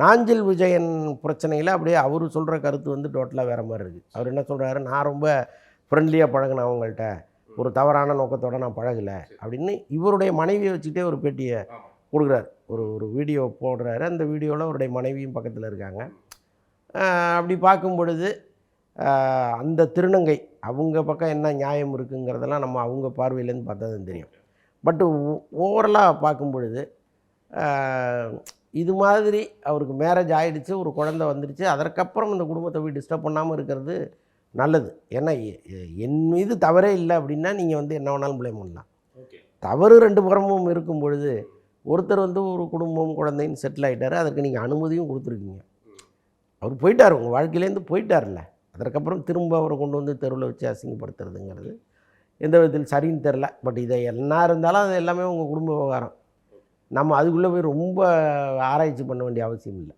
நாஞ்சில் விஜயன் பிரச்சனையில் அப்படியே அவர் சொல்கிற கருத்து வந்து டோட்டலாக வேறு மாதிரி இருக்குது. அவர் என்ன சொல்கிறாரு, நான் ரொம்ப ஃப்ரெண்ட்லியாக பழகினேன் அவங்கள்ட்ட, ஒரு தவறான நோக்கத்தோடு நான் பழகலை அப்படின்னு இவருடைய மனைவியை வச்சுக்கிட்டே ஒரு பேட்டியை கொடுக்குறாரு. ஒரு ஒரு வீடியோ போடுறாரு. அந்த வீடியோவில் அவருடைய மனைவியும் பக்கத்தில் இருக்காங்க. அப்படி பார்க்கும் பொழுது அந்த திருநங்கை அவங்க பக்கம் என்ன நியாயம் இருக்குங்கிறதெல்லாம் நம்ம அவங்க பார்வையிலேருந்து பார்த்தா தான் தெரியும். பட்டு ஓவரலாக பார்க்கும் பொழுது இது மாதிரி அவருக்கு மேரேஜ் ஆகிடுச்சு, ஒரு குழந்தை வந்துடுச்சு, அதற்கப்புறம் இந்த குடும்பத்தை போய் டிஸ்டர்ப் பண்ணாமல் இருக்கிறது நல்லது. ஏன்னா என் மீது தவறே இல்லை அப்படின்னா நீங்கள் வந்து என்ன வேணாலும் ப்ளேம் பண்ணலாம். தவறு ரெண்டு புறமும் இருக்கும் பொழுது ஒருத்தர் வந்து ஒரு குடும்பம் குழந்தைன்னு செட்டில் ஆகிட்டார், அதற்கு நீங்கள் அனுமதியும் கொடுத்துருக்கீங்க. அவர் போயிட்டார், உங்கள் வாழ்க்கையிலேருந்து போயிட்டார்ல. அதற்கப்புறம் திரும்ப அவரை கொண்டு வந்து தெருவில் வச்சு அசிங்கப்படுத்துறதுங்கிறது எந்த விதத்தில் சரின்னு தெரில. பட் இதை என்ன இருந்தாலும் அது எல்லாமே உங்கள் குடும்ப விவகாரம். நம்ம அதுக்குள்ளே போய் ரொம்ப ஆராய்ச்சி பண்ண வேண்டிய அவசியம் இல்லை.